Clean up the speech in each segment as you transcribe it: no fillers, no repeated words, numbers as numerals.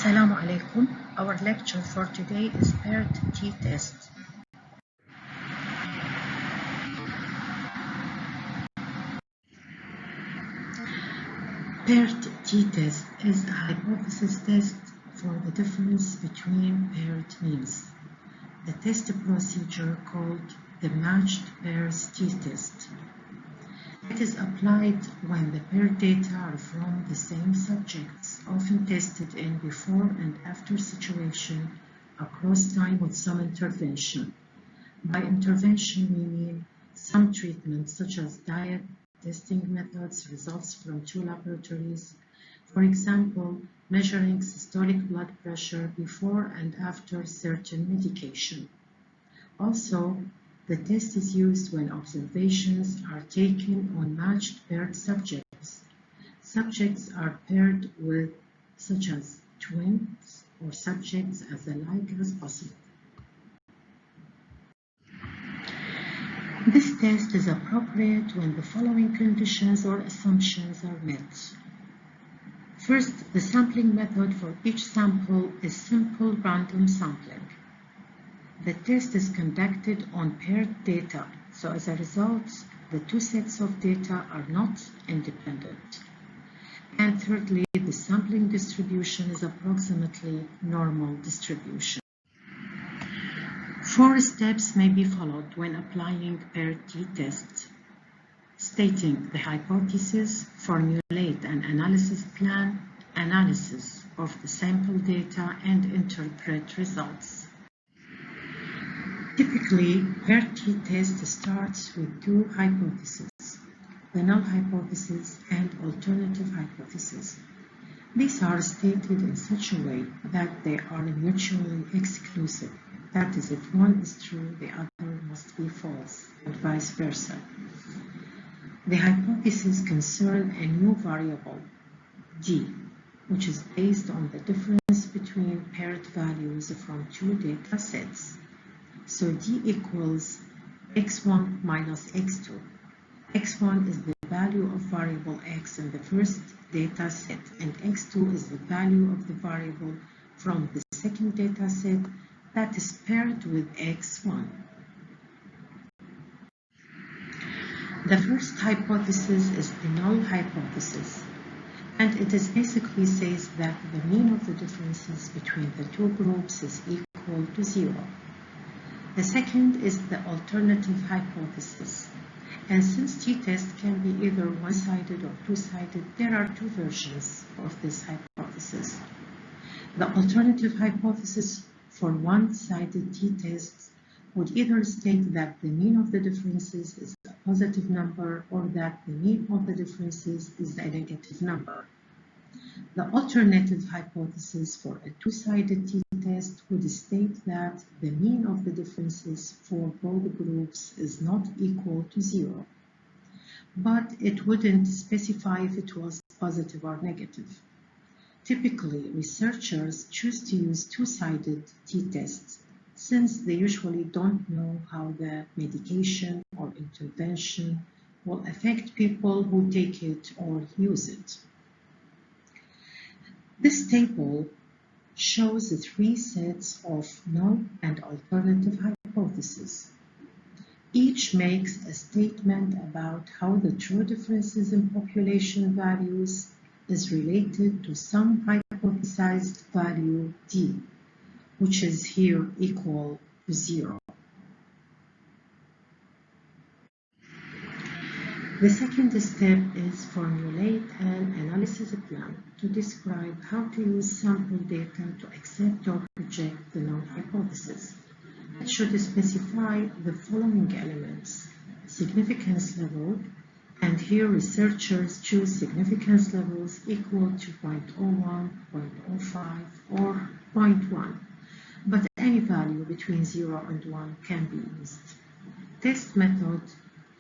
Assalamu alaikum. Our lecture for today is paired t-test. Paired t-test is a hypothesis test for the difference between paired means. The test procedure called the matched pairs t-test. It is applied when the paired data are from the same subjects, often tested in before and after situation across time with some intervention. By intervention, we mean some treatments such as diet, testing methods, results from two laboratories. For example, measuring systolic blood pressure before and after certain medication. Also, the test is used when observations are taken on matched paired subjects. Subjects are paired with such as twins or subjects as alike as possible. This test is appropriate when the following conditions or assumptions are met. First, the sampling method for each sample is simple random sampling. The test is conducted on paired data, so as a result, the two sets of data are not independent. And thirdly, the sampling distribution is approximately normal distribution. 4 steps may be followed when applying paired t-test: stating the hypothesis, formulate an analysis plan, analysis of the sample data, and interpret results. Typically, paired t-test starts with two hypotheses, the null hypothesis and alternative hypothesis. These are stated in such a way that they are mutually exclusive. That is, if one is true, the other must be false, and vice versa. The hypotheses concern a new variable, d, which is based on the difference between paired values from two data sets. So d equals x1 minus x2. x1 is the value of variable x in the first data set, and x2 is the value of the variable from the second data set that is paired with x1. The first hypothesis is the null hypothesis, and it is basically says that the mean of the differences between the two groups is equal to 0. The second is the alternative hypothesis, and since t-test can be either one-sided or two-sided, there are two versions of this hypothesis. The alternative hypothesis for one-sided t-tests would either state that the mean of the differences is a positive number or that the mean of the differences is a negative number. The alternative hypothesis for a two-sided t-test would state that the mean of the differences for both groups is not equal to 0, but it wouldn't specify if it was positive or negative. Typically, researchers choose to use two-sided t-tests since they usually don't know how the medication or intervention will affect people who take it or use it. This table shows the 3 sets of null and alternative hypotheses. Each makes a statement about how the true differences in population values is related to some hypothesized value d, which is here equal to 0. The second step is formulate an analysis plan to describe how to use sample data to accept or reject the null hypothesis. It should specify the following elements: significance level, and here researchers choose significance levels equal to 0.01, 0.05, or 0.1, but any value between 0 and 1 can be used. Test method.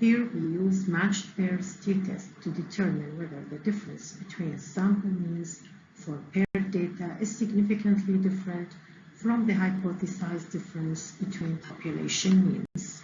Here we use matched pairs t-test to determine whether the difference between sample means for paired data is significantly different from the hypothesized difference between population means.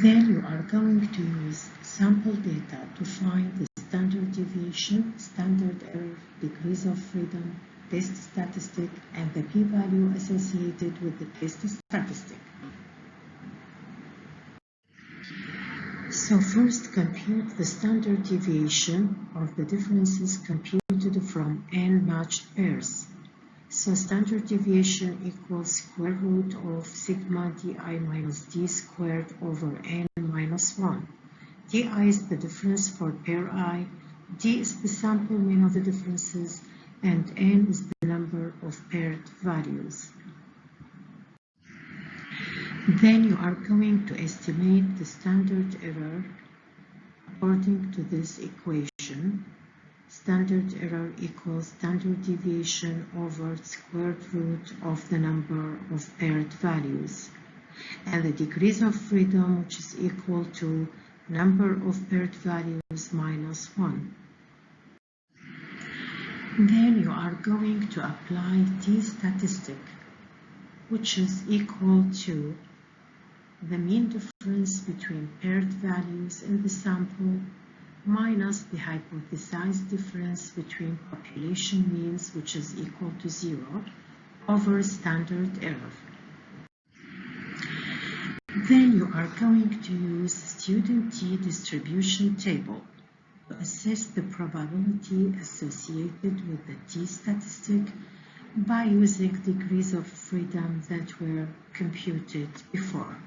Then you are going to use sample data to find the standard deviation, standard error, degrees of freedom, test statistic, and the p-value associated with the test statistic. So first, compute the standard deviation of the differences computed from n matched pairs. So standard deviation equals square root of sigma di minus d squared over n minus 1. Di is the difference for pair I, d is the sample mean of the differences, and n is the number of paired values. Then you are going to estimate the standard error according to this equation. Standard error equals standard deviation over square root of the number of paired values. And the degrees of freedom, which is equal to number of paired values minus 1. Then you are going to apply t-statistic, which is equal to the mean difference between paired values in the sample minus the hypothesized difference between population means, which is equal to 0, over standard error. Then you are going to use student t distribution table to assess the probability associated with the t-statistic by using degrees of freedom that were computed before.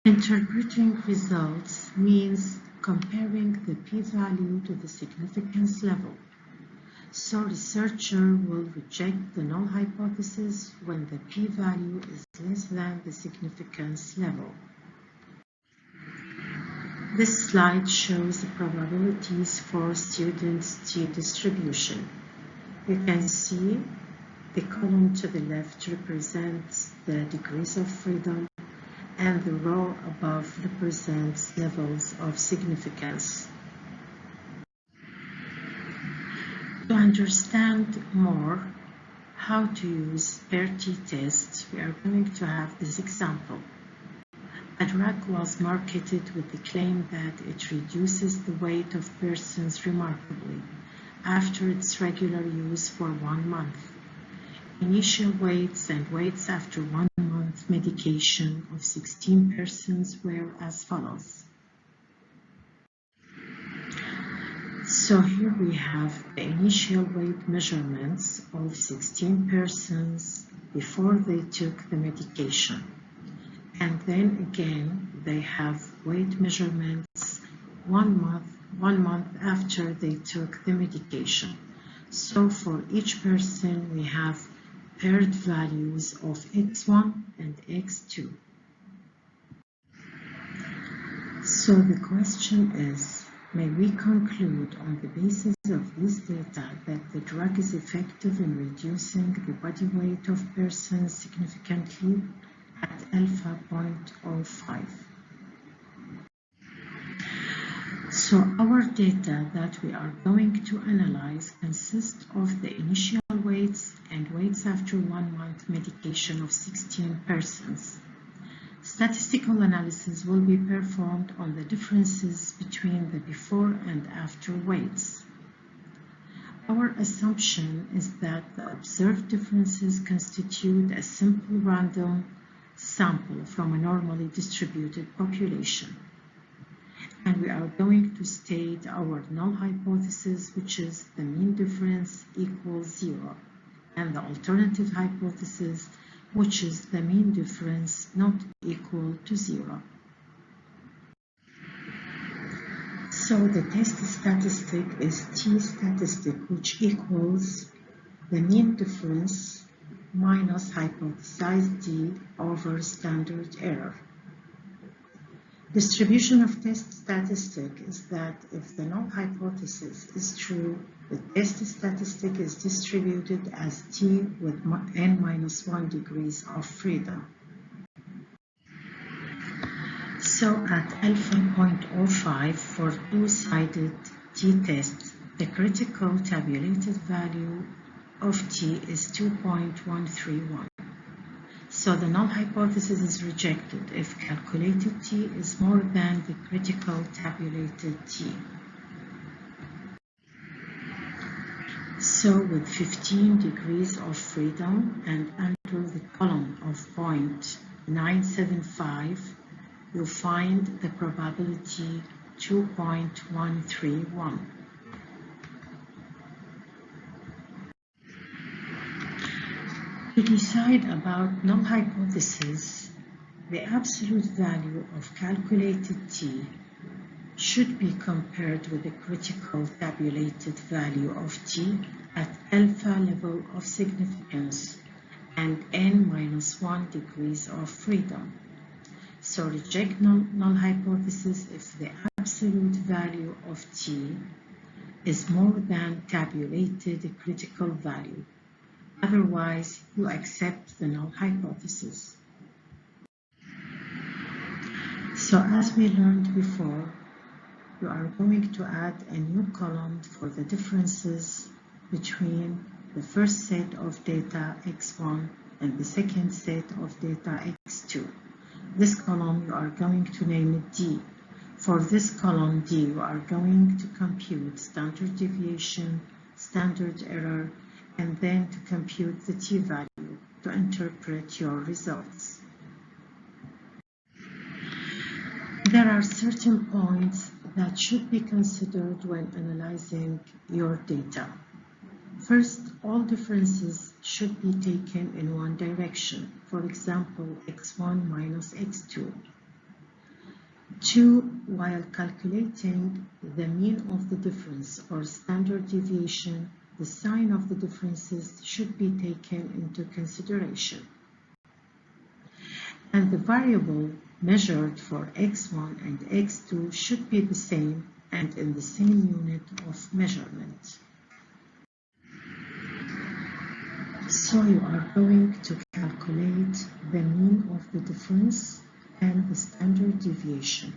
Interpreting results means comparing the p-value to the significance level. So researcher will reject the null hypothesis when the p-value is less than the significance level. This slide shows the probabilities for students' t-distribution. You can see the column to the left represents the degrees of freedom, and the row above represents levels of significance. To understand more how to use pair t-tests, we are going to have this example. A drug was marketed with the claim that it reduces the weight of persons remarkably after its regular use for 1 month. Initial weights and weights after 1 month medication of 16 persons were as follows. So here we have the initial weight measurements of 16 persons before they took the medication. And then again, they have weight measurements 1 month after they took the medication. So for each person, we have paired values of x1 and x2. So the question is, may we conclude on the basis of this data that the drug is effective in reducing the body weight of persons significantly at alpha 0.05? So our data that we are going to analyze consists of the initial weights and weights after 1 month medication of 16 persons. Statistical analysis will be performed on the differences between the before and after weights. Our assumption is that the observed differences constitute a simple random sample from a normally distributed population. And we are going to state our null hypothesis, which is the mean difference equals 0, and the alternative hypothesis, which is the mean difference not equal to 0. So the test statistic is t-statistic, which equals the mean difference minus hypothesized d over standard error. Distribution of test statistic is that if the null hypothesis is true, the test statistic is distributed as t with n-1 degrees of freedom. So at alpha 0.05 for two-sided t-test, the critical tabulated value of t is 2.131. So the null hypothesis is rejected if calculated T is more than the critical tabulated T. So with 15 degrees of freedom and under the column of 0.975, you find the probability 2.131. To decide about null hypothesis, the absolute value of calculated T should be compared with the critical tabulated value of T at alpha level of significance and n-1 degrees of freedom. So reject null hypothesis if the absolute value of T is more than tabulated critical value. Otherwise, you accept the null hypothesis. So as we learned before, you are going to add a new column for the differences between the first set of data x1 and the second set of data x2. This column you are going to name it D. For this column D, you are going to compute standard deviation, standard error, and then to compute the T value to interpret your results. There are certain points that should be considered when analyzing your data. First, all differences should be taken in one direction. For example, x1 minus x2. 2, while calculating the mean of the difference or standard deviation, the sign of the differences should be taken into consideration. And the variable measured for x1 and x2 should be the same and in the same unit of measurement. So you are going to calculate the mean of the difference and the standard deviation.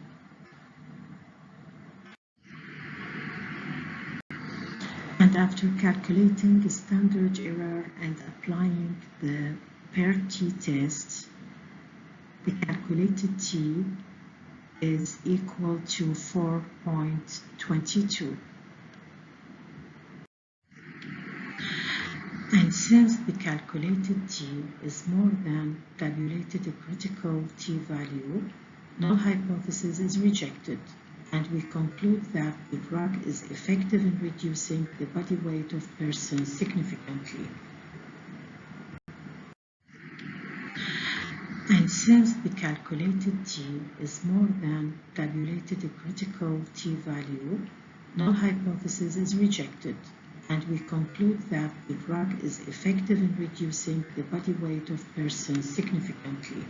And after calculating the standard error and applying the per-T test, the calculated T is equal to 4.22. And since the calculated T is more than tabulated critical T value, null hypothesis is rejected, and we conclude that the drug is effective in reducing the body weight of persons significantly. And since the calculated T is more than tabulated critical T value, null hypothesis is rejected, and we conclude that the drug is effective in reducing the body weight of persons significantly.